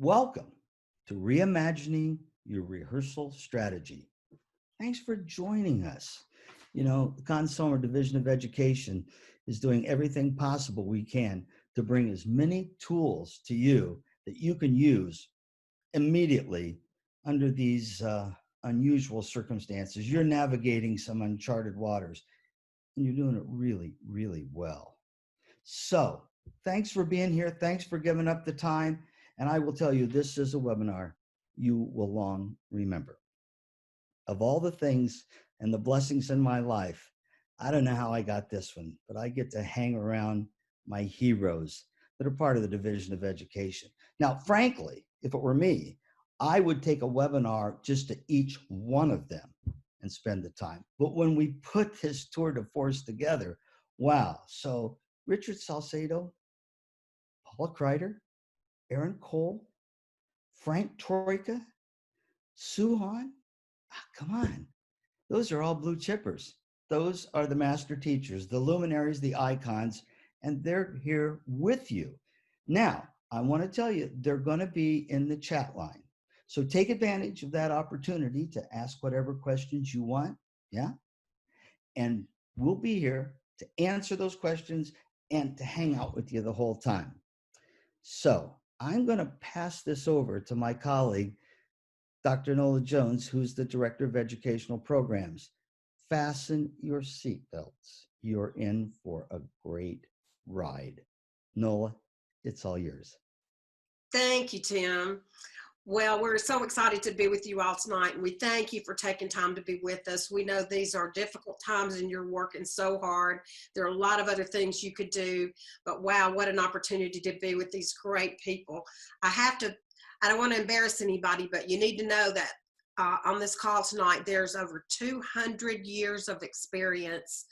Welcome to Reimagining Your Rehearsal Strategy. Thanks for joining us. You know, the Consumer Division of Education is doing everything possible we can to bring as many tools to you that you can use immediately under these unusual circumstances. You're navigating some uncharted waters, and you're doing it really, really well. So, thanks for being here. Thanks for giving up the time. And I will tell you, this is a webinar you will long remember. Of all the things and the blessings in my life, I don't know how I got this one, but I get to hang around my heroes that are part of the Division of Education. Now, frankly, if it were me, I would take a webinar just to each one of them and spend the time. But when we put this tour de force together, wow. So Richard Saucedo, Paula Crider, Erin Cole, Frank Troyka, Suhan. Come on. Those are all blue chippers. Those are the master teachers, the luminaries, the icons, and they're here with you. Now, I want to tell you, they're going to be in the chat line. So take advantage of that opportunity to ask whatever questions you want. Yeah. And we'll be here to answer those questions and to hang out with you the whole time. So I'm going to pass this over to my colleague, Dr. Nola Jones, who's the Director of Educational Programs. Fasten your seatbelts. You're in for a great ride. Nola, it's all yours. Thank you, Tim. Well, we're so excited to be with you all tonight, and we thank you for taking time to be with us. We know these are difficult times and you're working so hard. There are a lot of other things you could do, but wow, what an opportunity to be with these great people. I don't want to embarrass anybody, but you need to know that on this call tonight, there's over 200 years of experience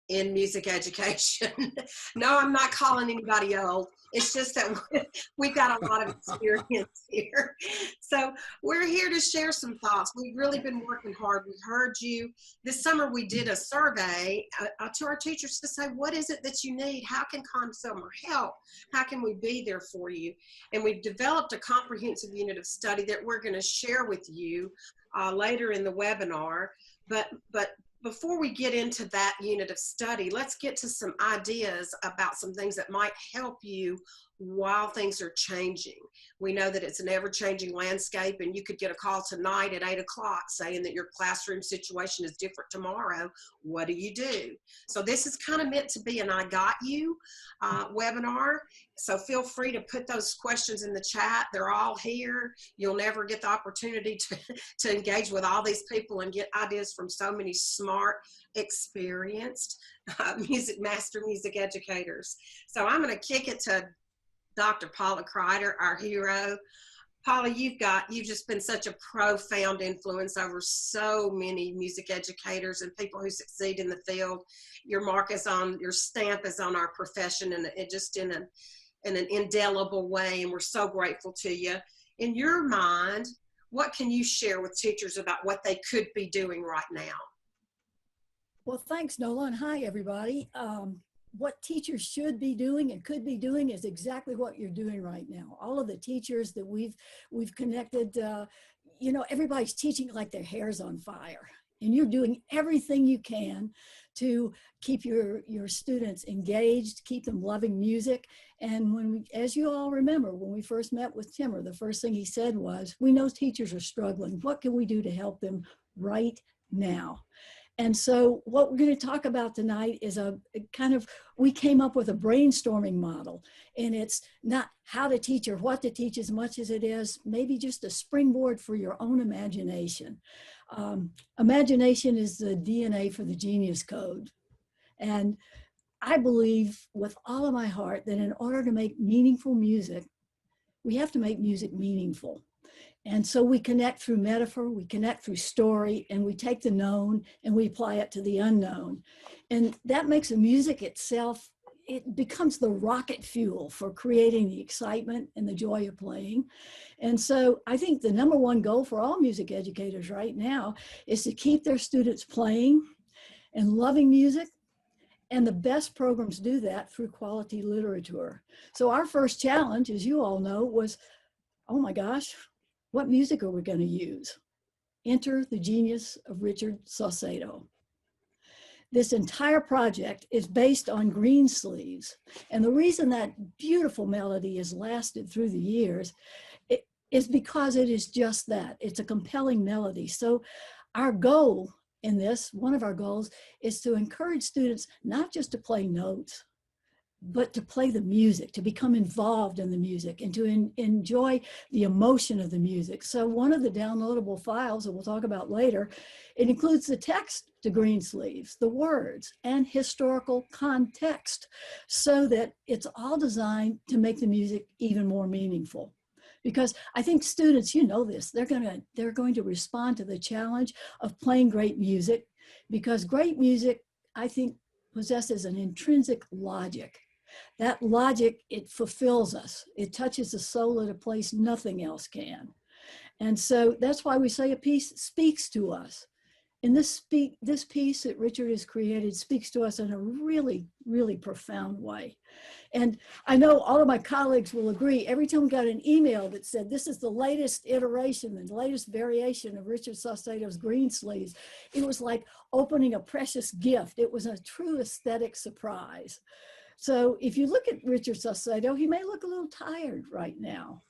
in music education. No, I'm not calling anybody old. It's just that we've got a lot of experience here. So we're here to share some thoughts. We've really been working hard. We heard you. This summer we did a survey to our teachers to say, what is it that you need? How can Consumer help? How can we be there for you? And we've developed a comprehensive unit of study that we're going to share with you later in the webinar. But before we get into that unit of study, let's get to some ideas about some things that might help you while things are changing. We know that it's an ever-changing landscape, and you could get a call tonight at 8 o'clock saying that your classroom situation is different tomorrow. What do you do? So this is kind of meant to be an I Got You webinar. So feel free to put those questions in the chat. They're all here. You'll never get the opportunity to engage with all these people and get ideas from so many smart, experienced master music educators. So I'm going to kick it to Dr. Paula Crider, our hero. Paula, you've just been such a profound influence over so many music educators and people who succeed in the field. Your stamp is on our profession, and it just in an indelible way, and we're so grateful to you. In your mind, what can you share with teachers about what they could be doing right now? Well, thanks, Nola, and hi, everybody. What teachers should be doing and could be doing is exactly what you're doing right now. All of the teachers that we've connected, you know, everybody's teaching like their hair's on fire, and you're doing everything you can to keep your students engaged, keep them loving music. And as you all remember, when we first met with Timmer, the first thing he said was, we know teachers are struggling. What can we do to help them right now? And so what we're going to talk about tonight is we came up with a brainstorming model, and it's not how to teach or what to teach as much as it is maybe just a springboard for your own imagination. Imagination is the DNA for the genius code. And I believe with all of my heart that in order to make meaningful music, we have to make music meaningful. And so we connect through metaphor, we connect through story, and we take the known and we apply it to the unknown. And that makes the music itself, it becomes the rocket fuel for creating the excitement and the joy of playing. And so I think the number one goal for all music educators right now is to keep their students playing and loving music. And the best programs do that through quality literature. So our first challenge, as you all know, was oh my gosh, what music are we going to use? Enter the genius of Richard Saucedo. This entire project is based on Greensleeves. And the reason that beautiful melody has lasted through the years is because it is just that. It's a compelling melody. So our goal in this, one of our goals, is to encourage students not just to play notes, but to play the music, to become involved in the music, and to enjoy the emotion of the music. So one of the downloadable files that we'll talk about later, it includes the text to Greensleeves, the words, and historical context, so that it's all designed to make the music even more meaningful. Because I think students, you know this, they're going to respond to the challenge of playing great music, because great music, I think, possesses an intrinsic logic. That logic, it fulfills us. It touches the soul at a place nothing else can. And so that's why we say a piece speaks to us. And this piece that Richard has created speaks to us in a really, really profound way. And I know all of my colleagues will agree. Every time we got an email that said, this is the latest iteration and the latest variation of Richard Saucedo's Greensleeves, it was like opening a precious gift. It was a true aesthetic surprise. So if you look at Richard Saucedo, he may look a little tired right now.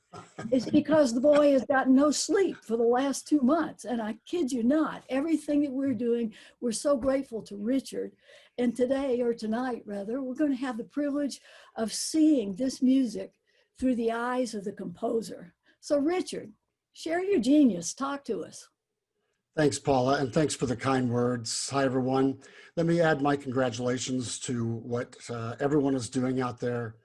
It's because the boy has gotten no sleep for the last 2 months. And I kid you not, everything that we're doing, we're so grateful to Richard. And today, or tonight rather, we're going to have the privilege of seeing this music through the eyes of the composer. So Richard, share your genius, talk to us. Thanks, Paula, and thanks for the kind words. Hi, everyone. Let me add my congratulations to what everyone is doing out there.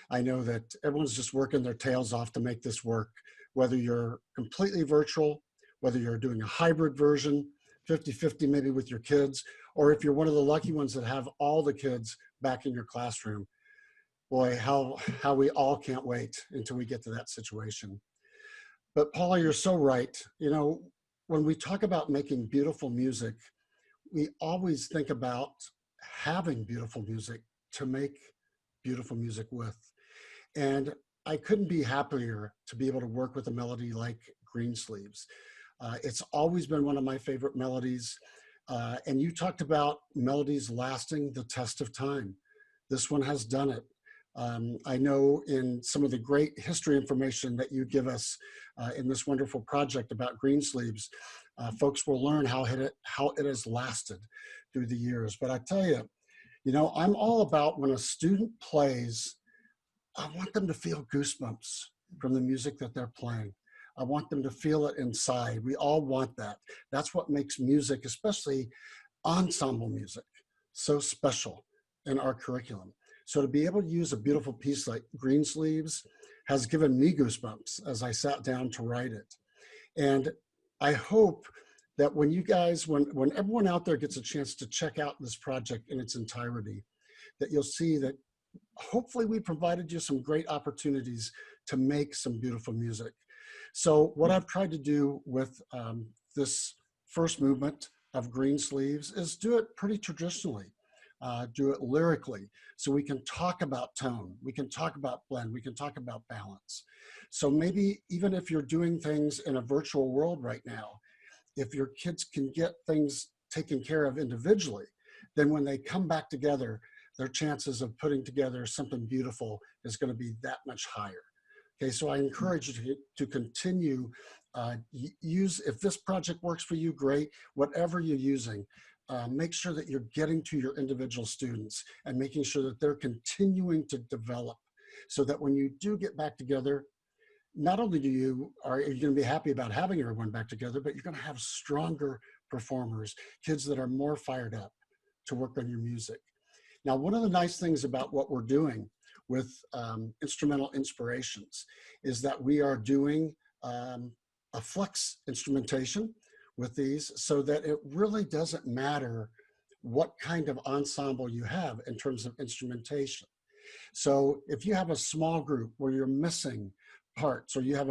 I know that everyone's just working their tails off to make this work, whether you're completely virtual, whether you're doing a hybrid version, 50-50 maybe with your kids, or if you're one of the lucky ones that have all the kids back in your classroom. Boy, how we all can't wait until we get to that situation. But Paula, you're so right. You know, when we talk about making beautiful music, we always think about having beautiful music to make beautiful music with. And I couldn't be happier to be able to work with a melody like Greensleeves. It's always been one of my favorite melodies. And you talked about melodies lasting the test of time. This one has done it. I know in some of the great history information that you give us in this wonderful project about Greensleeves, folks will learn how it has lasted through the years. But I tell you, you know, I'm all about when a student plays, I want them to feel goosebumps from the music that they're playing. I want them to feel it inside. We all want that. That's what makes music, especially ensemble music, so special in our curriculum. So to be able to use a beautiful piece like Greensleeves has given me goosebumps as I sat down to write it. And I hope that when you guys, when everyone out there gets a chance to check out this project in its entirety, that you'll see that hopefully we provided you some great opportunities to make some beautiful music. So what I've tried to do with this first movement of Greensleeves is do it pretty traditionally. Do it lyrically, so we can talk about tone, we can talk about blend, we can talk about balance. So maybe even if you're doing things in a virtual world right now, if your kids can get things taken care of individually, then when they come back together, their chances of putting together something beautiful is going to be that much higher. Okay, so I encourage you to continue, if this project works for you, great. Whatever you're using, make sure that you're getting to your individual students and making sure that they're continuing to develop, so that when you do get back together, not only are you going to be happy about having everyone back together, but you're going to have stronger performers, kids that are more fired up to work on your music. Now, one of the nice things about what we're doing with instrumental inspirations is that we are doing a flex instrumentation with these, so that it really doesn't matter what kind of ensemble you have in terms of instrumentation. So if you have a small group where you're missing parts, or you have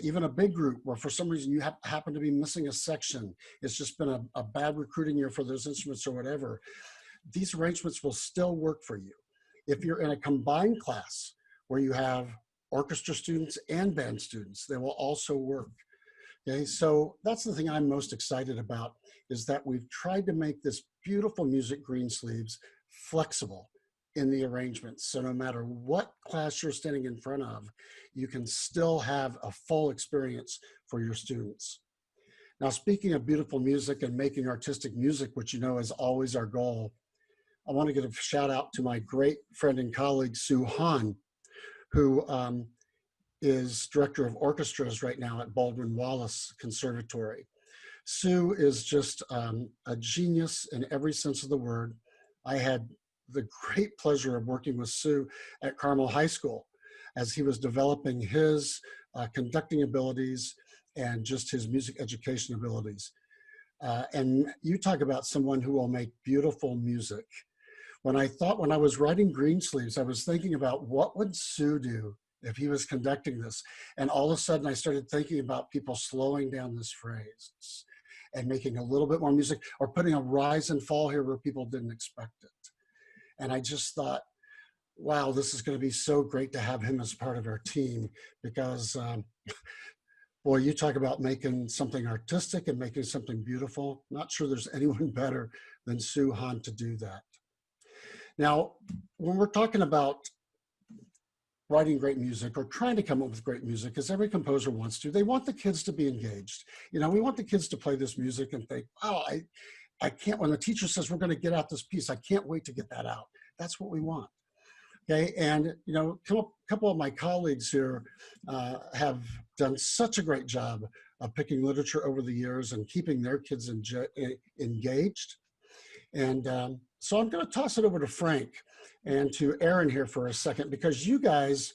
even a big group where for some reason you happen to be missing a section, it's just been a bad recruiting year for those instruments or whatever, these arrangements will still work for you. If you're in a combined class where you have orchestra students and band students. They will also work. Okay, so that's the thing I'm most excited about, is that we've tried to make this beautiful music Greensleeves flexible in the arrangements. So no matter what class you're standing in front of, you can still have a full experience for your students. Now, speaking of beautiful music and making artistic music, which you know is always our goal, I want to give a shout out to my great friend and colleague, Sue Hahn, who is director of orchestras right now at Baldwin Wallace Conservatory. Sue is just a genius in every sense of the word. I had the great pleasure of working with Sue at Carmel High School as he was developing his conducting abilities and just his music education abilities. And you talk about someone who will make beautiful music. When I was writing Greensleeves, I was thinking about what would Sue do if he was conducting this. And all of a sudden I started thinking about people slowing down this phrase and making a little bit more music, or putting a rise and fall here where people didn't expect it. And I just thought, wow, this is going to be so great to have him as part of our team, because boy, you talk about making something artistic and making something beautiful. Not sure there's anyone better than Sue Hahn to do that. Now, when we're talking about writing great music or trying to come up with great music, as every composer wants to, they want the kids to be engaged. You know, we want the kids to play this music and think, oh, I can't, when the teacher says we're going to get out this piece, I can't wait to get that out. That's what we want. Okay, and you know, a couple of my colleagues here have done such a great job of picking literature over the years and keeping their kids engaged. And so I'm going to toss it over to Frank and to Erin here for a second, because you guys,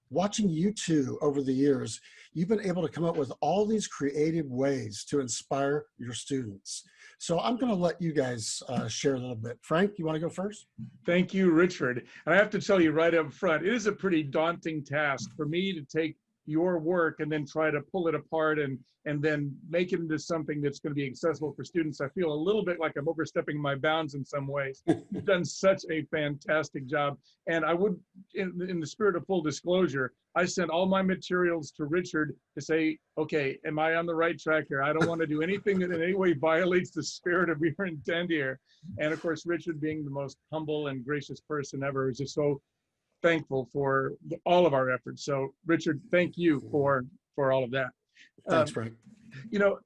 watching you two over the years, you've been able to come up with all these creative ways to inspire your students. So I'm going to let you guys share a little bit. Frank, you want to go first? Thank you, Richard. And I have to tell you right up front, it is a pretty daunting task for me to take your work and then try to pull it apart and then make it into something that's going to be accessible for students. I feel a little bit like I'm overstepping my bounds in some ways. You've done such a fantastic job. And I would, in the spirit of full disclosure, I sent all my materials to Richard to say, okay, am I on the right track here? I don't want to do anything that in any way violates the spirit of your intent here. And of course, Richard, being the most humble and gracious person ever, is just so thankful for all of our efforts. So Richard, thank you for all of that. Thanks, Frank. You know,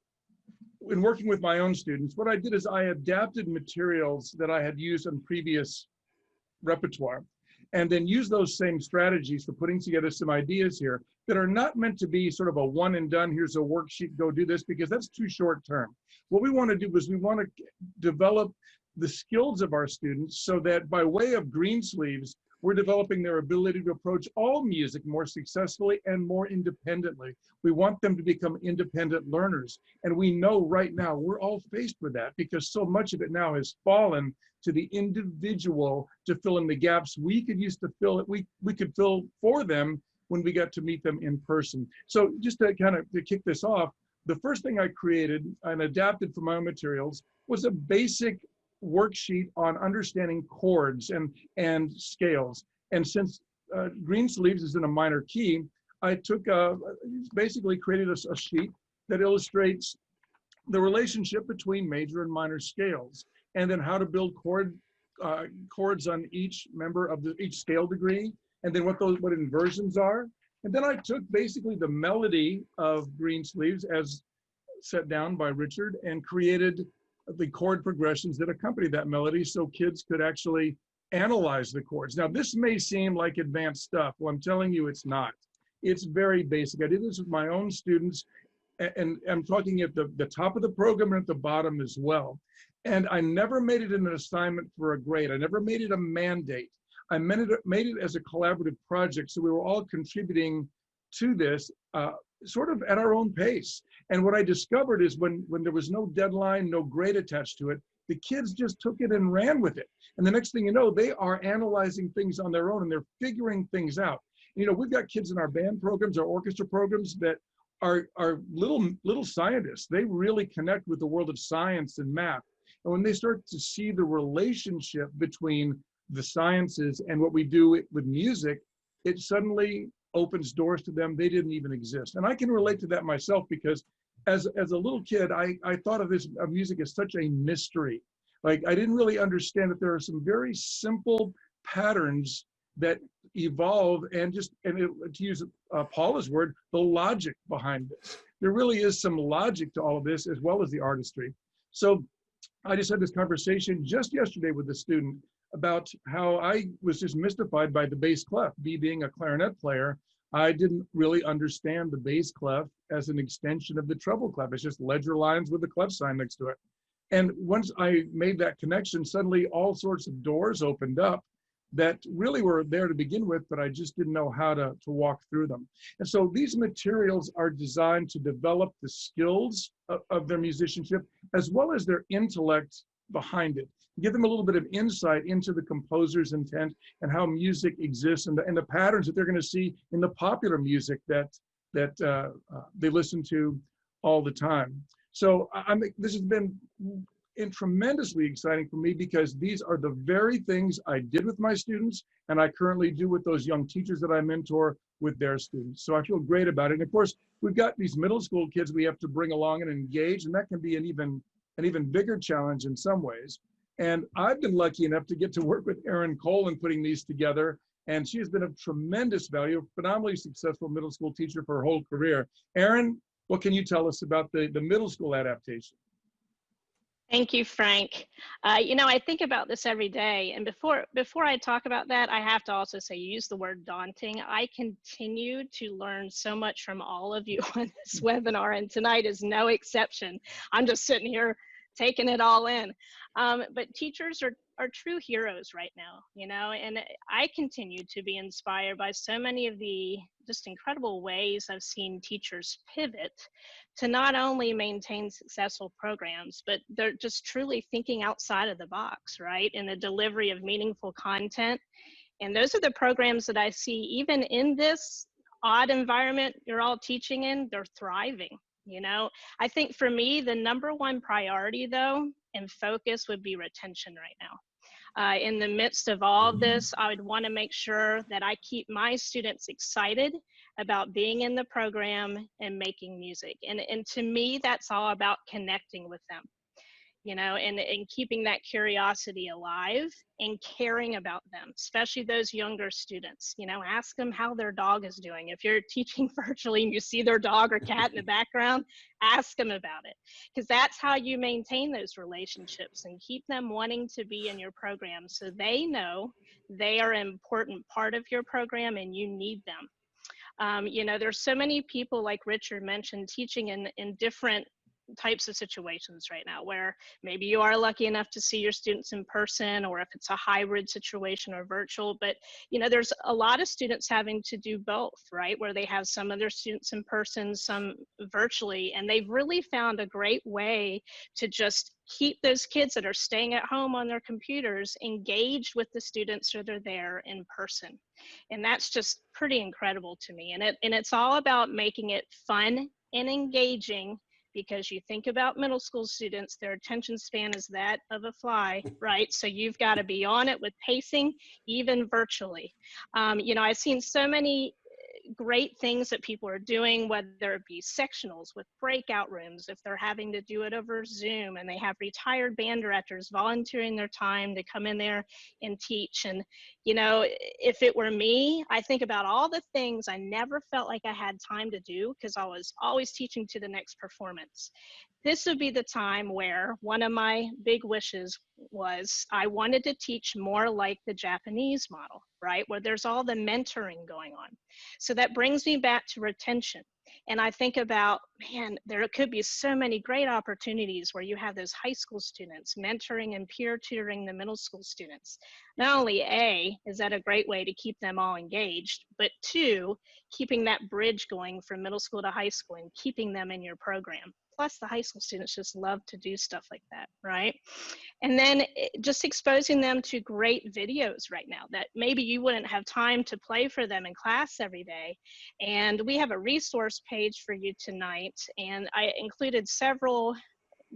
in working with my own students, what I did is I adapted materials that I had used in previous repertoire, and then use those same strategies for putting together some ideas here that are not meant to be sort of a one and done, here's a worksheet, go do this, because that's too short term. What we want to do is we want to develop the skills of our students so that by way of Greensleeves, we're developing their ability to approach all music more successfully and more independently. We want them to become independent learners. And we know right now we're all faced with that, because so much of it now has fallen to the individual to fill in the gaps we could use to fill it. We could fill for them when we got to meet them in person. So just to kind of to kick this off, the first thing I created and adapted from my own materials was a basic worksheet on understanding chords and scales. And since Greensleeves is in a minor key, I took basically created a sheet that illustrates the relationship between major and minor scales, and then how to build chords on each member of each scale degree, and then what inversions are. And then I took basically the melody of Greensleeves as set down by Richard and created the chord progressions that accompany that melody so kids could actually analyze the chords. Now, this may seem like advanced stuff. Well, I'm telling you it's not. It's very basic. I did this with my own students, and I'm talking at the top of the program and at the bottom as well. And I never made it an assignment for a grade. I never made it a mandate. I made it as a collaborative project, so we were all contributing to this sort of at our own pace. And what I discovered is when there was no deadline, no grade attached to it, the kids just took it and ran with it. And the next thing you know, they are analyzing things on their own and they're figuring things out. You know, we've got kids in our band programs, our orchestra programs that are little scientists. They really connect with the world of science and math. And when they start to see the relationship between the sciences and what we do with music, it suddenly opens doors to them they didn't even exist. And I can relate to that myself because as a little kid, I thought of this of music as such a mystery. Like I didn't really understand that there are some very simple patterns that evolve and to use Paula's word, the logic behind this. There really is some logic to all of this as well as the artistry. So I just had this conversation just yesterday with a student about how I was just mystified by the bass clef. Me being a clarinet player, I didn't really understand the bass clef as an extension of the treble clef. It's just ledger lines with the clef sign next to it. And once I made that connection, suddenly all sorts of doors opened up that really were there to begin with, but I just didn't know how to walk through them. And so these materials are designed to develop the skills of their musicianship as well as their intellect behind it. Give them a little bit of insight into the composer's intent and how music exists and the patterns that they're going to see in the popular music that they listen to all the time. So this has been tremendously exciting for me because these are the very things I did with my students and I currently do with those young teachers that I mentor with their students. So I feel great about it. And of course, we've got these middle school kids we have to bring along and engage, and that can be an even bigger challenge in some ways. And I've been lucky enough to get to work with Erin Cole in putting these together. And she has been of tremendous value, a phenomenally successful middle school teacher for her whole career. Erin, what can you tell us about the middle school adaptation? Thank you, Frank. I think about this every day. And before I talk about that, I have to also say, you use the word daunting. I continue to learn so much from all of you on this webinar, and tonight is no exception. I'm just sitting here taking it all in. But teachers are true heroes right now, and I continue to be inspired by so many of the just incredible ways I've seen teachers pivot to not only maintain successful programs, but they're just truly thinking outside of the box, right? In the delivery of meaningful content. And those are the programs that I see, even in this odd environment you're all teaching in, they're thriving. I think for me, the number one priority though, and focus would be retention right now. In the midst of all of this, I would want to make sure that I keep my students excited about being in the program and making music. And to me, that's all about connecting with them, and keeping that curiosity alive and caring about them, especially those younger students. Ask them how their dog is doing. If you're teaching virtually and you see their dog or cat in the background, ask them about it, because that's how you maintain those relationships and keep them wanting to be in your program, so they know they are an important part of your program and you need them. There's so many people, like Richard mentioned, teaching in different types of situations right now, where maybe you are lucky enough to see your students in person, or if it's a hybrid situation or virtual. But there's a lot of students having to do both, right? Where they have some of their students in person, some virtually, and they've really found a great way to just keep those kids that are staying at home on their computers engaged with the students that are there in person. And that's just pretty incredible to me. And it's all about making it fun and engaging, because you think about middle school students, their attention span is that of a fly, right? So you've got to be on it with pacing, even virtually. I've seen so many great things that people are doing, whether it be sectionals with breakout rooms, if they're having to do it over Zoom, and they have retired band directors volunteering their time to come in there and teach. And, if it were me, I think about all the things I never felt like I had time to do because I was always teaching to the next performance. This would be the time where one of my big wishes was I wanted to teach more like the Japanese model, right? Where there's all the mentoring going on. So that brings me back to retention. And I think about, man, there could be so many great opportunities where you have those high school students mentoring and peer tutoring the middle school students. Not only A, is that a great way to keep them all engaged, but two, keeping that bridge going from middle school to high school and keeping them in your program. Plus the high school students just love to do stuff like that, right? And then just exposing them to great videos right now that maybe you wouldn't have time to play for them in class every day. And we have a resource page for you tonight, and I included several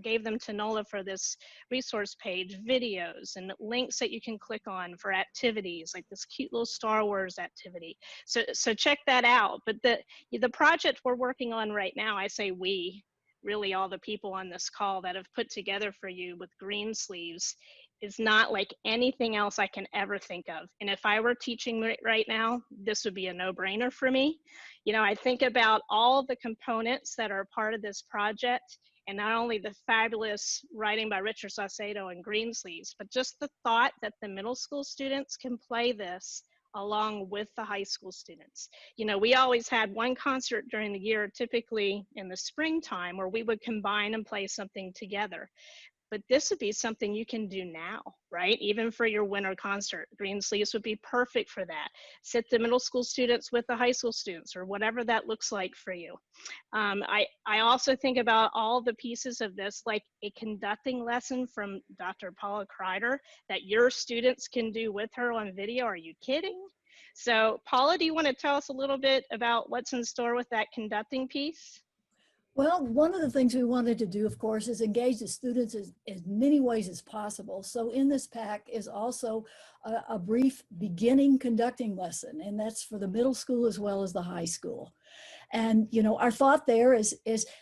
gave them to Nola for this resource page, videos and links that you can click on for activities, like this cute little Star Wars activity. So check that out. But the project we're working on right now, I say we, really all the people on this call that have put together for you with green sleeves, is not like anything else I can ever think of. And if I were teaching right now, this would be a no-brainer for me. You know, I think about all the components that are part of this project, and not only the fabulous writing by Richard Saucedo and Greensleeves, but just the thought that the middle school students can play this along with the high school students. You know, we always had one concert during the year, typically in the springtime, where we would combine and play something together. But this would be something you can do now, right? Even for your winter concert, Greensleeves would be perfect for that. Sit the middle school students with the high school students, or whatever that looks like for you. I also think about all the pieces of this, like a conducting lesson from Dr. Paula Crider that your students can do with her on video. Are you kidding? So Paula, do you want to tell us a little bit about what's in store with that conducting piece? Well, one of the things we wanted to do, of course, is engage the students as many ways as possible. So in this pack is also a brief beginning conducting lesson, and that's for the middle school as well as the high school. And, you know, our thought there is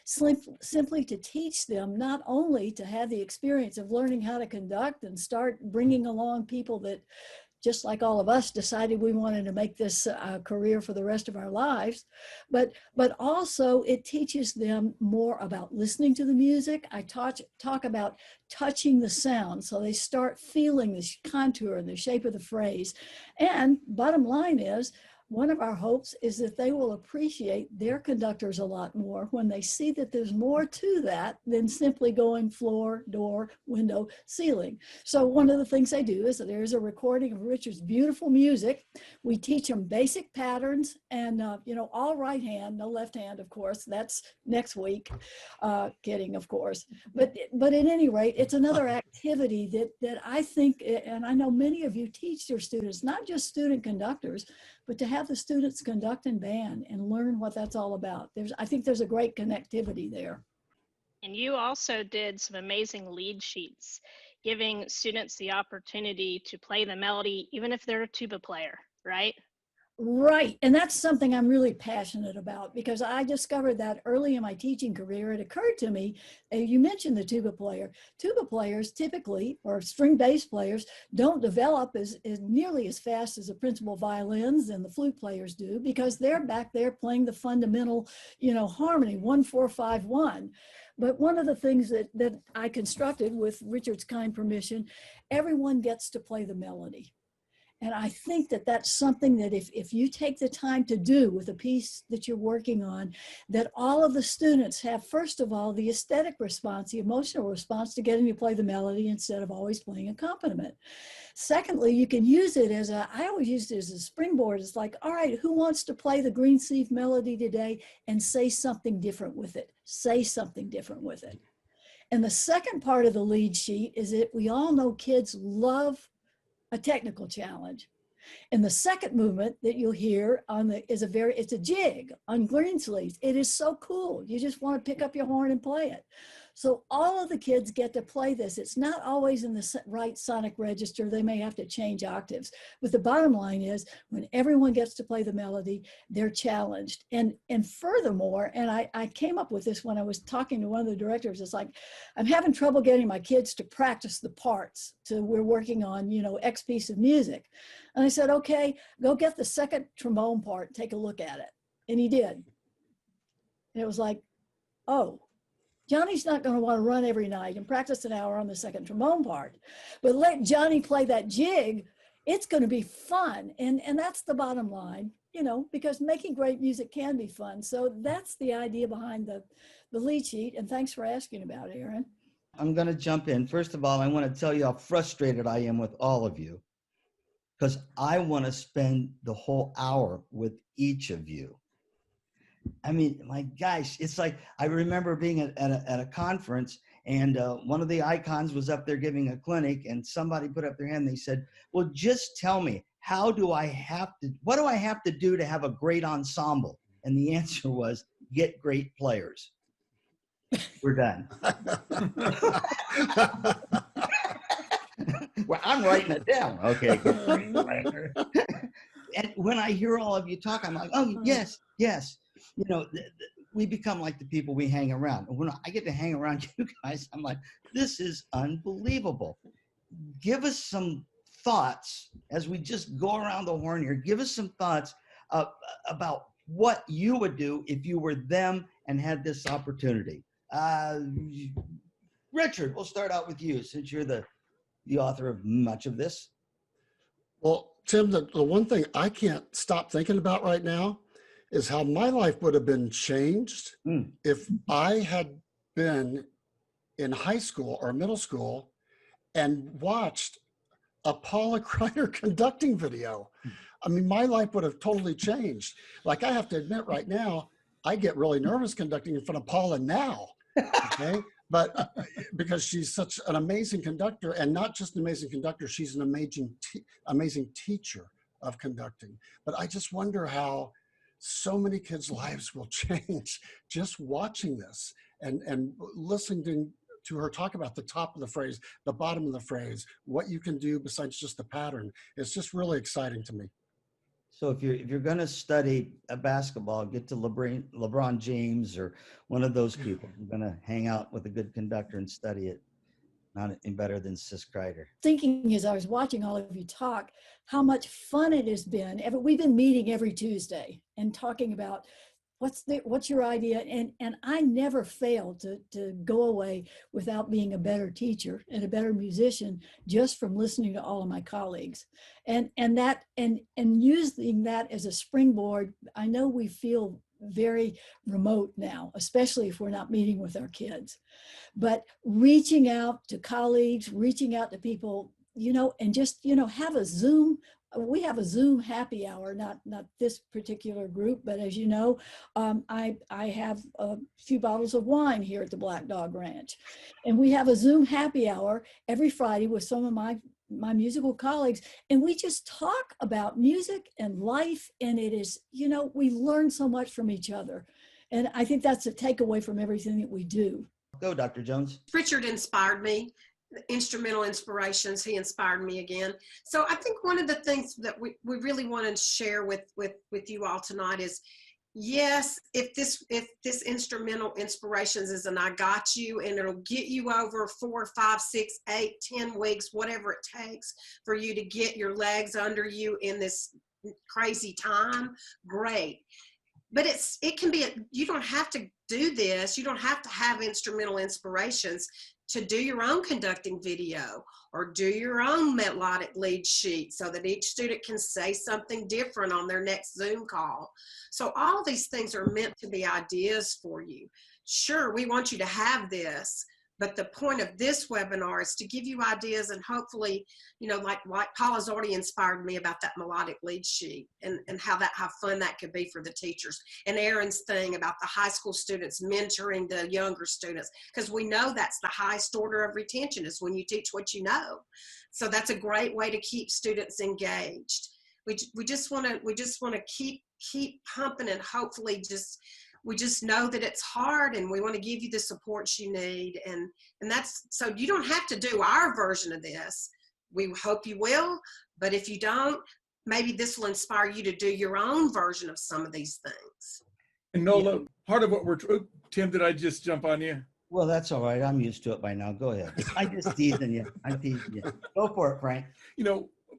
simply to teach them not only to have the experience of learning how to conduct and start bringing along people that, just like all of us, decided we wanted to make this a career for the rest of our lives, but also it teaches them more about listening to the music. I talk about touching the sound, so they start feeling the contour and the shape of the phrase. And bottom line is, one of our hopes is that they will appreciate their conductors a lot more when they see that there's more to that than simply going floor, door, window, ceiling. So one of the things they do is that there's a recording of Richard's beautiful music. We teach them basic patterns and, you know, all right hand, no left hand, of course. That's next week. Kidding, of course. But at any rate, it's another activity that I think, and I know many of you teach your students, not just student conductors, but to have the students conduct in band and learn what that's all about. I think there's a great connectivity there. And you also did some amazing lead sheets, giving students the opportunity to play the melody, even if they're a tuba player, right? Right. And that's something I'm really passionate about, because I discovered that early in my teaching career. It occurred to me, you mentioned the tuba player. Tuba players typically, or string bass players, don't develop as nearly as fast as the principal violins and the flute players do, because they're back there playing the fundamental, you know, harmony, 1-4-5-1. But one of the things that I constructed with Richard's kind permission, everyone gets to play the melody. And I think that that's something that if you take the time to do with a piece that you're working on, that all of the students have, first of all, the aesthetic response, the emotional response to getting to play the melody instead of always playing accompaniment. Secondly, you can use it as I always use it as a springboard. It's like, all right, who wants to play the green sleeve melody today and say something different with it? Say something different with it. And the second part of the lead sheet is that we all know kids love a technical challenge. And the second movement that you'll hear it's a jig on green sleeves. It is so cool. You just want to pick up your horn and play it. So all of the kids get to play this. It's not always in the right sonic register. They may have to change octaves. But the bottom line is, when everyone gets to play the melody, they're challenged. And furthermore, and I came up with this when I was talking to one of the directors, it's like, I'm having trouble getting my kids to practice the parts. So we're working on, you know, X piece of music. And I said, okay, go get the second trombone part, take a look at it. And he did. And it was like, oh, Johnny's not going to want to run every night and practice an hour on the second trombone part, but let Johnny play that jig. It's going to be fun. And that's the bottom line, you know, because making great music can be fun. So that's the idea behind the lead sheet. And thanks for asking about it, Erin. I'm going to jump in. First of all, I want to tell you how frustrated I am with all of you, because I want to spend the whole hour with each of you. I mean, my gosh, it's like, I remember being at a conference, and one of the icons was up there giving a clinic, and somebody put up their hand and they said, well, just tell me, what do I have to do to have a great ensemble? And the answer was, get great players. We're done. Well, I'm writing it down. Okay. And when I hear all of you talk, I'm like, oh, yes, yes. You know, we become like the people we hang around. And when I get to hang around you guys, I'm like, this is unbelievable. Give us some thoughts as we just go around the horn here. Give us some thoughts about what you would do if you were them and had this opportunity. Richard, we'll start out with you since you're the author of much of this. Well, Tim, the one thing I can't stop thinking about right now is how my life would have been changed if I had been in high school or middle school and watched a Paula Crider conducting video. I mean, my life would have totally changed. Like, I have to admit right now, I get really nervous conducting in front of Paula now, okay? But because she's such an amazing conductor, and not just an amazing conductor, she's an amazing teacher of conducting. But I just wonder how so many kids' lives will change just watching this and listening to her talk about the top of the phrase, the bottom of the phrase, what you can do besides just the pattern. It's just really exciting to me. So if you're going to study a basketball, get to LeBron James or one of those people. You're going to hang out with a good conductor and study it. Not any better than Sis Crider. Thinking as I was watching all of you talk, how much fun it has been. We've been meeting every Tuesday and talking about what's your idea, and I never failed to go away without being a better teacher and a better musician just from listening to all of my colleagues, and using that as a springboard. I know we feel very remote now, especially if we're not meeting with our kids, but reaching out to colleagues, reaching out to people, and just have a Zoom. We have a Zoom happy hour, not this particular group, but as you know, I have a few bottles of wine here at the Black Dog Ranch, and we have a Zoom happy hour every Friday with some of my musical colleagues, and we just talk about music and life, and it is, we learn so much from each other, and I think that's a takeaway from everything that we do. Go, Dr. Jones. Richard inspired me. The instrumental inspirations, he inspired me again. So I think one of the things that we really want to share with you all tonight is, yes, if this instrumental inspirations is an I got you, and it'll get you over 4, 5, 6, 8, 10 weeks, whatever it takes for you to get your legs under you in this crazy time, great. But it can be, you don't have to do this. You don't have to have instrumental inspirations to do your own conducting video or do your own melodic lead sheet so that each student can say something different on their next Zoom call. So all these things are meant to be ideas for you. Sure, we want you to have this, but the point of this webinar is to give you ideas, and hopefully, like Paula's already inspired me about that melodic lead sheet and how fun that could be for the teachers. And Erin's thing about the high school students mentoring the younger students, because we know that's the highest order of retention is when you teach what you know. So that's a great way to keep students engaged. We just want to keep pumping, and hopefully we just know that it's hard, and we want to give you the support you need. And that's, so you don't have to do our version of this. We hope you will, but if you don't, maybe this will inspire you to do your own version of some of these things. And Nola, part of what Tim, did I just jump on you? Well, that's all right. I'm used to it by now. Go ahead. I'm just teasing you. I'm teasing you. Go for it, Frank.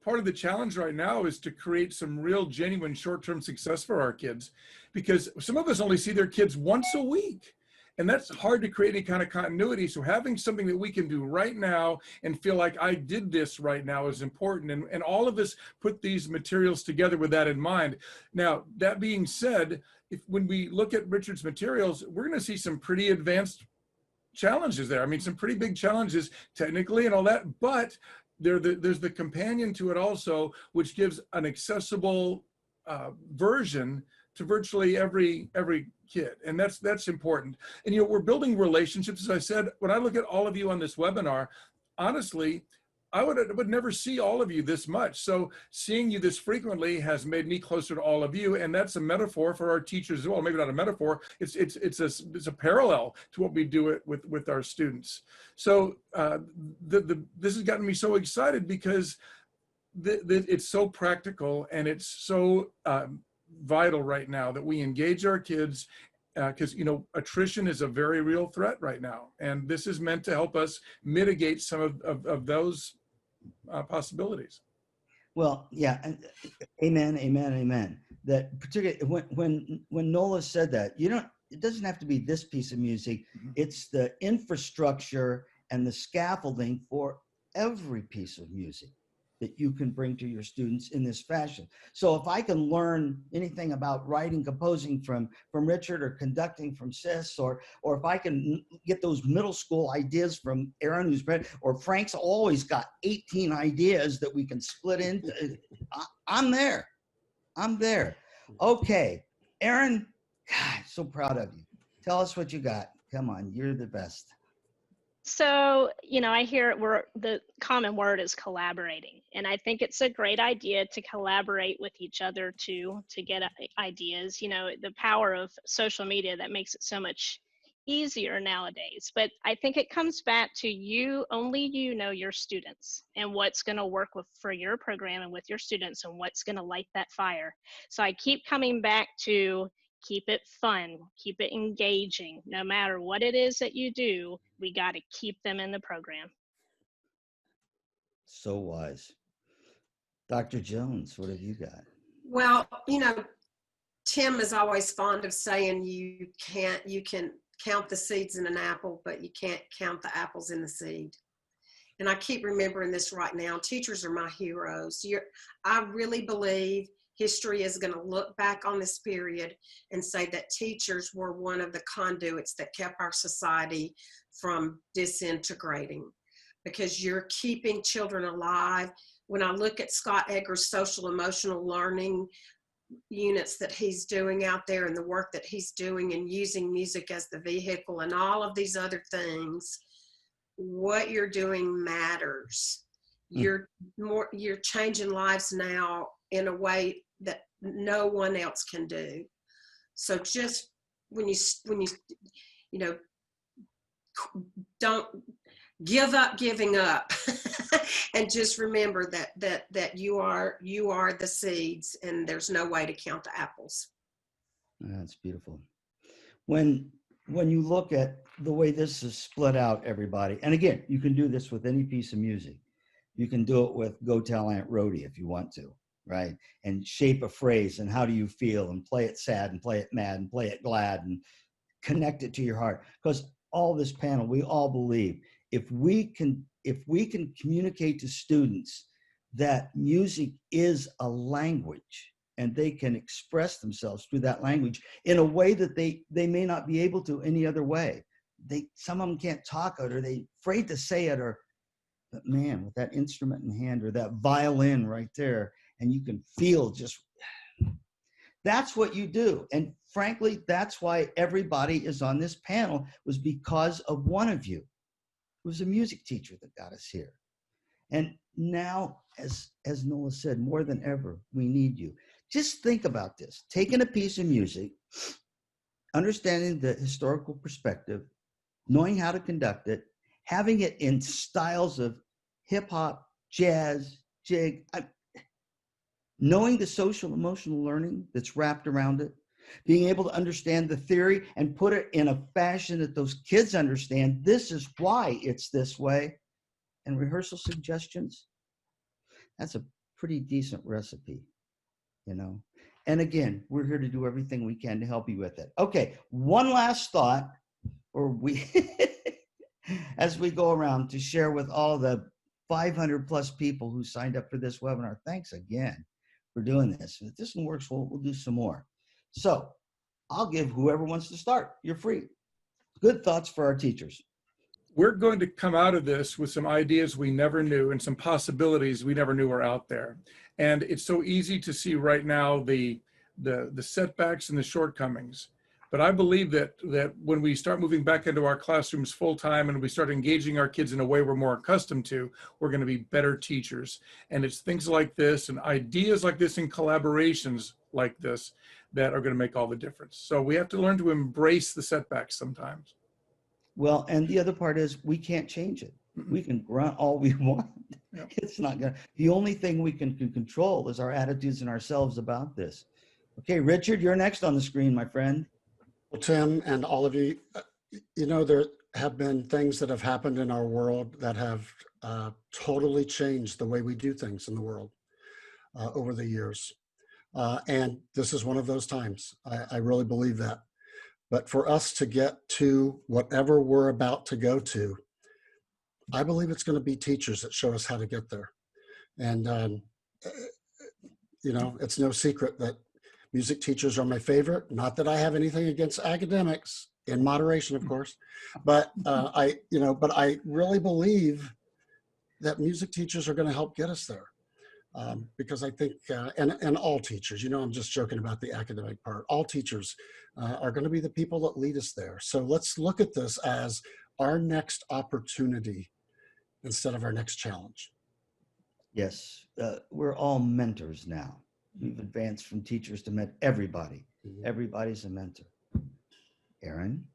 Part of the challenge right now is to create some real genuine short-term success for our kids, because some of us only see their kids once a week, and that's hard to create any kind of continuity. So having something that we can do right now and feel like I did this right now is important. And all of us put these materials together with that in mind. Now, that being said, when we look at Richard's materials, we're going to see some pretty advanced challenges there. I mean, some pretty big challenges technically and all that, but there's the companion to it also, which gives an accessible version to virtually every kid, and that's important. And we're building relationships. As I said, when I look at all of you on this webinar, honestly, I would never see all of you this much. So seeing you this frequently has made me closer to all of you, and that's a metaphor for our teachers as well. Maybe not a metaphor. It's a parallel to what we do it with our students. So this has gotten me so excited because it's so practical, and it's so vital right now that we engage our kids, because attrition is a very real threat right now, and this is meant to help us mitigate some of those possibilities. Well, yeah, and amen, amen, amen. That particularly when Nola said that, it doesn't have to be this piece of music. It's the infrastructure and the scaffolding for every piece of music that you can bring to your students in this fashion. So if I can learn anything about writing, composing from Richard, or conducting from Sis, or if I can get those middle school ideas from Erin, who's read, or Frank's always got 18 ideas that we can split into, I'm there. I'm there. Okay, Erin, God, so proud of you. Tell us what you got. Come on, you're the best. So, I hear the common word is collaborating. And I think it's a great idea to collaborate with each other to get ideas. The power of social media that makes it so much easier nowadays. But I think it comes back to only you know your students and what's going to work for your program and with your students and what's going to light that fire. So I keep coming back to keep it fun, keep it engaging. No matter what it is that you do, we got to keep them in the program. So wise. Dr. Jones, what have you got? Well, Tim is always fond of saying you can count the seeds in an apple, but you can't count the apples in the seed. And I keep remembering this right now. Teachers are my heroes. I really believe history is going to look back on this period and say that teachers were one of the conduits that kept our society from disintegrating, because you're keeping children alive. When I look at Scott Egger's social emotional learning units that he's doing out there and the work that he's doing and using music as the vehicle and all of these other things, what you're doing matters. You're changing lives now in a way that no one else can do. So just when you don't give up giving up and just remember that you are the seeds and there's no way to count the apples. That's beautiful. When you look at the way this is split out, everybody, and again, you can do this with any piece of music. You can do it with Go Tell Aunt Rhody if you want to, right? And shape a phrase and how do you feel, and play it sad and play it mad and play it glad and connect it to your heart. Because all this panel, we all believe if we can communicate to students that music is a language and they can express themselves through that language in a way that they may not be able to any other way. Some of them can't talk it, or they're afraid to say it, but man, with that instrument in hand or that violin right there, and you can feel that's what you do. And frankly, that's why everybody is on this panel, was because of one of you. It was a music teacher that got us here. And now, as Nola said, more than ever, we need you. Just think about this. Taking a piece of music, understanding the historical perspective, knowing how to conduct it, having it in styles of hip hop, jazz, jig, knowing the social emotional learning that's wrapped around it, being able to understand the theory and put it in a fashion that those kids understand. This is why it's this way. And rehearsal suggestions, that's a pretty decent recipe, And again, we're here to do everything we can to help you with it. Okay, one last thought, as we go around to share with all the 500 plus people who signed up for this webinar. Thanks again for doing this. If this one works, we'll do some more. So I'll give whoever wants to start. You're free. Good thoughts for our teachers. We're going to come out of this with some ideas we never knew and some possibilities we never knew were out there. And it's so easy to see right now the setbacks and the shortcomings. But I believe that when we start moving back into our classrooms full time and we start engaging our kids in a way we're more accustomed to, we're going to be better teachers. And it's things like this and ideas like this and collaborations like this that are going to make all the difference. So we have to learn to embrace the setbacks sometimes. Well, and the other part is we can't change it. We can grunt all we want. Yeah. It's not gonna. The only thing we can control is our attitudes and ourselves about this. Okay, Richard, you're next on the screen, my friend. Well, Tim and all of you, you know, there have been things that have happened in our world that have totally changed the way we do things in the world over the years. And this is one of those times. I really believe that. But for us to get to whatever we're about to go to, I believe it's going to be teachers that show us how to get there. And, you know, it's no secret that music teachers are my favorite. Not that I have anything against academics, in moderation, of course, but I really believe that music teachers are going to help get us there. Because I think, and all teachers, you know, I'm just joking about the academic part. All teachers are going to be the people that lead us there. So let's look at this as our next opportunity instead of our next challenge. Yes, we're all mentors now. We've advanced from teachers to everybody. Mhm. Everybody's a mentor. Erin?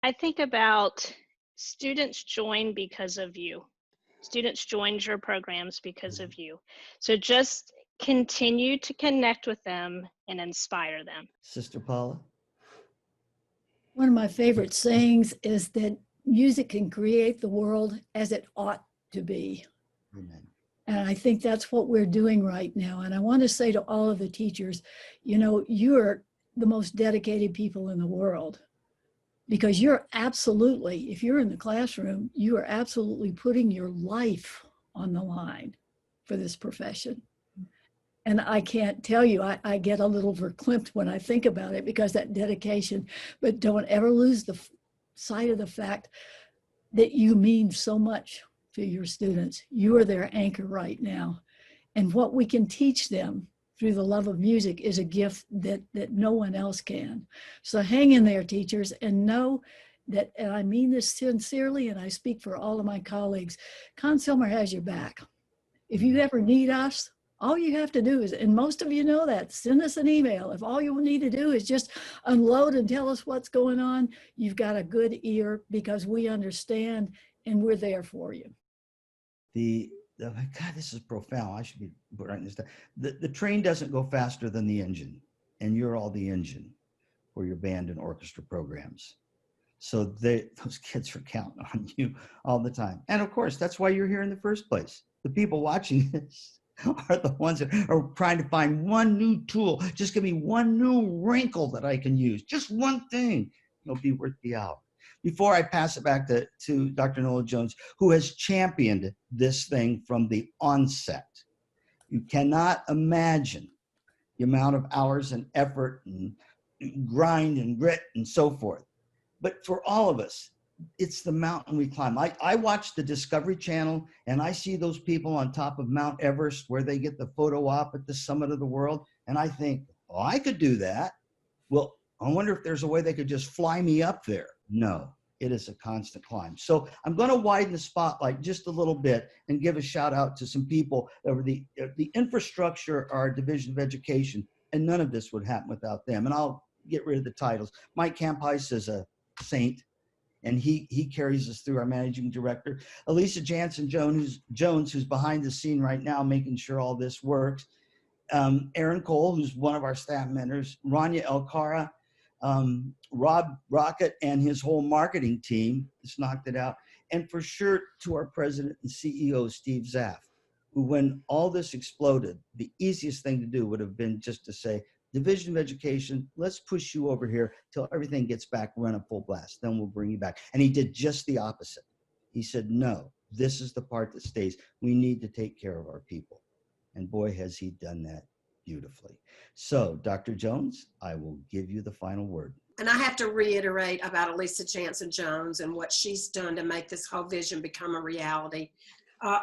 I think about students join because of you. Students join your programs because of you. So just continue to connect with them and inspire them. Sister Paula? One of my favorite sayings is that music can create the world as it ought to be. Amen. And I think that's what we're doing right now. And I want to say to all of the teachers, you know, you're the most dedicated people in the world, because you're absolutely, if you're in the classroom, you are absolutely putting your life on the line for this profession. And I can't tell you, I get a little verklempt when I think about it, because that dedication, but don't ever lose the sight of the fact that you mean so much to your students. You are their anchor right now. And what we can teach them through the love of music is a gift that no one else can. So hang in there, teachers, and know that, and I mean this sincerely, and I speak for all of my colleagues, Conn-Selmer has your back. If you ever need us, all you have to do is, and most of you know that, send us an email. If all you need to do is just unload and tell us what's going on, you've got a good ear, because we understand and we're there for you. God, this is profound. I should be writing this down. The train doesn't go faster than the engine, and you're all the engine for your band and orchestra programs. So those kids are counting on you all the time. And of course, that's why you're here in the first place. The people watching this are the ones that are trying to find one new tool. Just give me one new wrinkle that I can use. Just one thing. It'll be worth the hour. Before I pass it back to Dr. Nola Jones, who has championed this thing from the onset. You cannot imagine the amount of hours and effort and grind and grit and so forth. But for all of us, it's the mountain we climb. I watch the Discovery Channel, and I see those people on top of Mount Everest where they get the photo op at the summit of the world, and I think, oh, I could do that. Well, I wonder if there's a way they could just fly me up there. No, it is a constant climb. So I'm going to widen the spotlight just a little bit and give a shout out to some people over the infrastructure, our Division of Education, and none of this would happen without them. And I'll get rid of the titles. Mike Campice is a saint, and he carries us through. Our managing director, Elisa Jones, who's behind the scene right now, making sure all this works. Erin Cole, who's one of our staff mentors, Rania Elkara, Rob Rocket and his whole marketing team just knocked it out. And for sure to our president and CEO, Steve Zaff, who, when all this exploded, the easiest thing to do would have been just to say, Division of Education, let's push you over here till everything gets back running full blast. Then we'll bring you back. And he did just the opposite. He said, no, this is the part that stays. We need to take care of our people. And boy, has he done that beautifully. So, Dr. Jones, I will give you the final word. And I have to reiterate about Elisa Jones and what she's done to make this whole vision become a reality.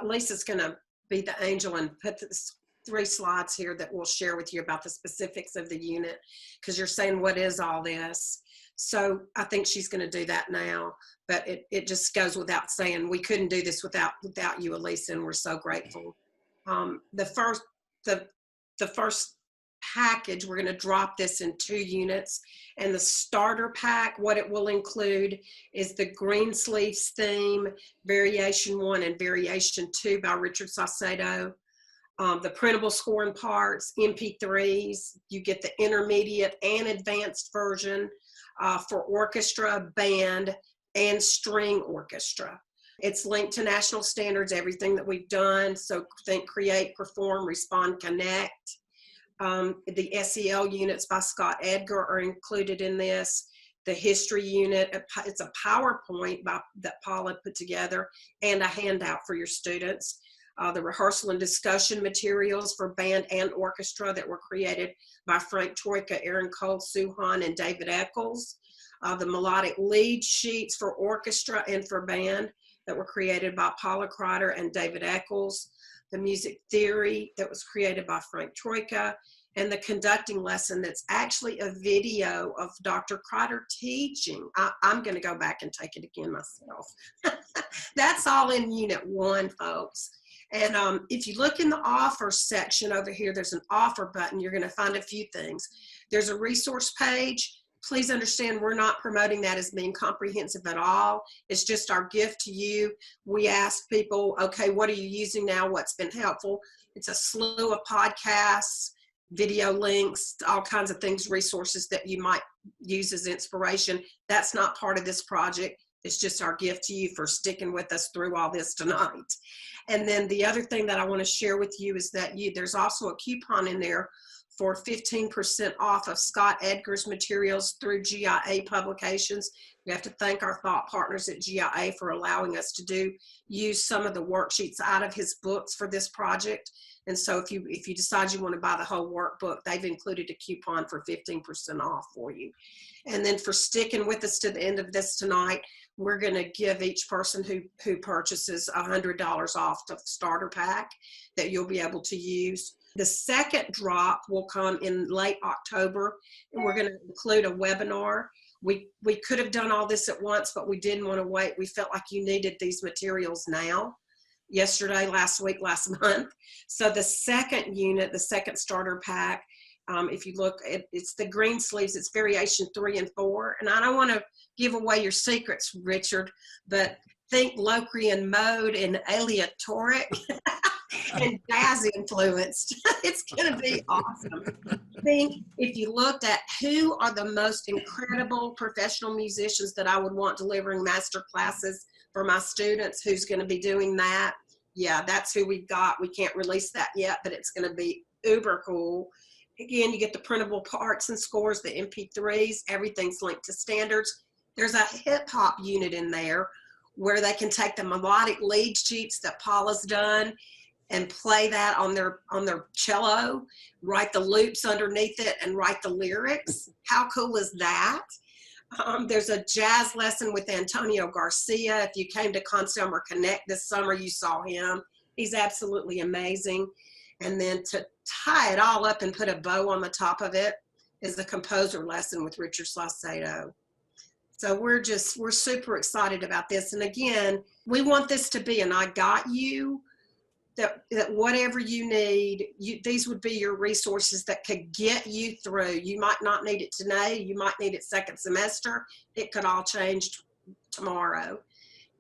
Lisa's going to be the angel and put this 3 slides here that we'll share with you about the specifics of the unit, because you're saying, what is all this? So I think she's going to do that now, but it just goes without saying, we couldn't do this without you, Elisa, and we're so grateful. The first package, we're going to drop this in 2 units, and the starter pack, what it will include is the Green Sleeves theme, Variation 1 and Variation 2 by Richard Saucedo. The printable score and parts, MP3s. You get the intermediate and advanced version for orchestra, band, and string orchestra. It's linked to national standards, everything that we've done. So think Create, Perform, Respond, Connect. The SEL units by Scott Edgar are included in this. The history unit, it's a PowerPoint that Paula put together, and a handout for your students. The rehearsal and discussion materials for band and orchestra that were created by Frank Troyka, Erin Cole Steele, and David Eccles. The melodic lead sheets for orchestra and for band that were created by Paula Crider and David Eccles. The music theory that was created by Frank Troyka, and the conducting lesson that's actually a video of Dr. Crider teaching. I'm going to go back and take it again myself. That's all in Unit 1, folks. And if you look in the offer section over here, there's an offer button. You're going to find a few things. There's a resource page. Please understand, we're not promoting that as being comprehensive at all. It's just our gift to you. We ask people, okay, what are you using now? What's been helpful? It's a slew of podcasts, video links, all kinds of things, resources that you might use as inspiration. That's not part of this project. It's just our gift to you for sticking with us through all this tonight. And then the other thing that I want to share with you is that there's also a coupon in there for 15% off of Scott Edgar's materials through GIA Publications. We have to thank our thought partners at GIA for allowing us to use some of the worksheets out of his books for this project. And so if you decide you want to buy the whole workbook, they've included a coupon for 15% off for you. And then for sticking with us to the end of this tonight, we're going to give each person who purchases $100 off the starter pack that you'll be able to use. The second drop will come in late October, and we're going to include a webinar. We could have done all this at once, but we didn't want to wait. We felt like you needed these materials now, yesterday, last week, last month. So the second unit, the second starter pack, if you look, it's the Green Sleeves. It's Variation 3 and 4. And I don't want to give away your secrets, Richard, but think Locrian mode and aleatoric and jazz influenced. It's going to be awesome. Think if you looked at who are the most incredible professional musicians that I would want delivering master classes for my students, who's going to be doing that? Yeah, that's who we've got. We can't release that yet, but it's going to be uber cool. Again, you get the printable parts and scores, the MP3s, everything's linked to standards. There's a hip hop unit in there where they can take the melodic lead sheets that Paula's done and play that on their cello, write the loops underneath it, and write the lyrics. How cool is that? There's a jazz lesson with Antonio Garcia. If you came to Consumer Connect this summer, you saw him. He's absolutely amazing. And then to tie it all up and put a bow on the top of it is the composer lesson with Richard Saucedo. So we're super excited about this. And again, we want this to be an I got you, that whatever you need, these would be your resources that could get you through. You might not need it today. You might need it second semester. It could all change tomorrow.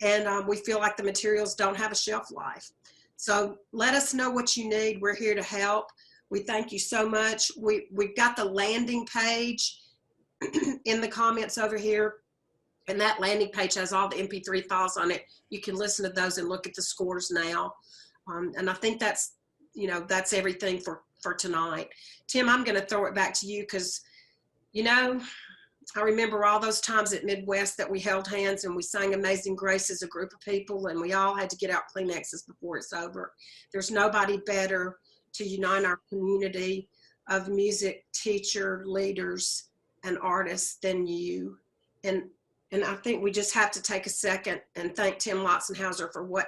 And we feel like the materials don't have a shelf life. So let us know what you need. We're here to help. We thank you so much. We've got the landing page in the comments over here. And that landing page has all the MP3 files on it. You can listen to those and look at the scores now. And I think that's everything for tonight. Tim, I'm going to throw it back to you because, I remember all those times at Midwest that we held hands and we sang Amazing Grace as a group of people, and we all had to get out Kleenexes before it's over. There's nobody better to unite our community of music teacher, leaders, and artists than you. And I think we just have to take a second and thank Tim Lautzenheiser for what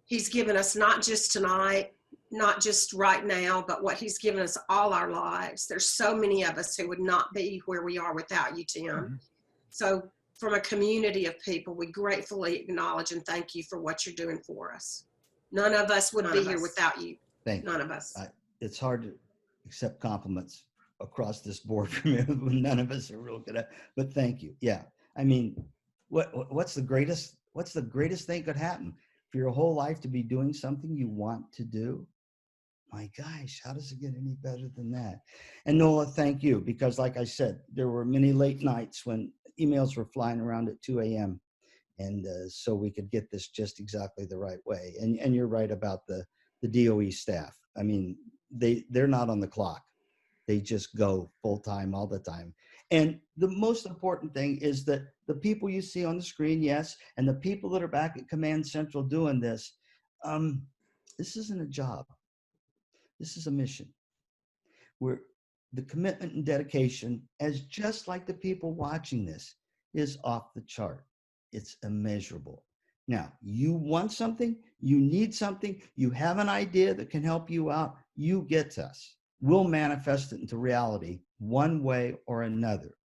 he's given us, not just tonight, not just right now, but what he's given us all our lives. There's so many of us who would not be where we are without you, Tim. Mm-hmm. So from a community of people, we gratefully acknowledge and thank you for what you're doing for us. None of us would be here without you. Thank you. None of us. It's hard to accept compliments across this board from you when none of us are real good at, but thank you. Yeah. I mean, what's the greatest thing could happen for your whole life to be doing something you want to do? My gosh, how does it get any better than that? And Nola, thank you, because like I said, there were many late nights when emails were flying around at 2 a.m. And so we could get this just exactly the right way. And you're right about the DOE staff. I mean, they're not on the clock. They just go full time all the time. And the most important thing is that the people you see on the screen, yes, and the people that are back at Command Central doing this, this isn't a job. This is a mission. Where the commitment and dedication, as just like the people watching this, is off the chart. It's immeasurable. Now, you want something, you need something, you have an idea that can help you out, you get to us. We'll manifest it into reality one way or another.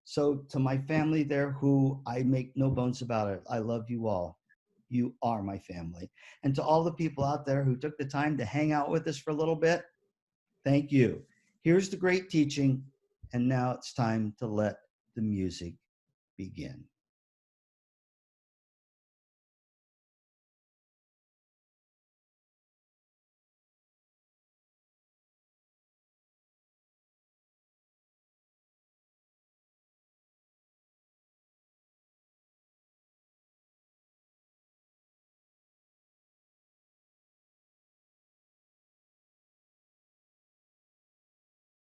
So to my family there, who I make no bones about it, I love you all. You are my family. And to all the people out there who took the time to hang out with us for a little bit, thank you. Here's the great teaching, and now it's time to let the music begin.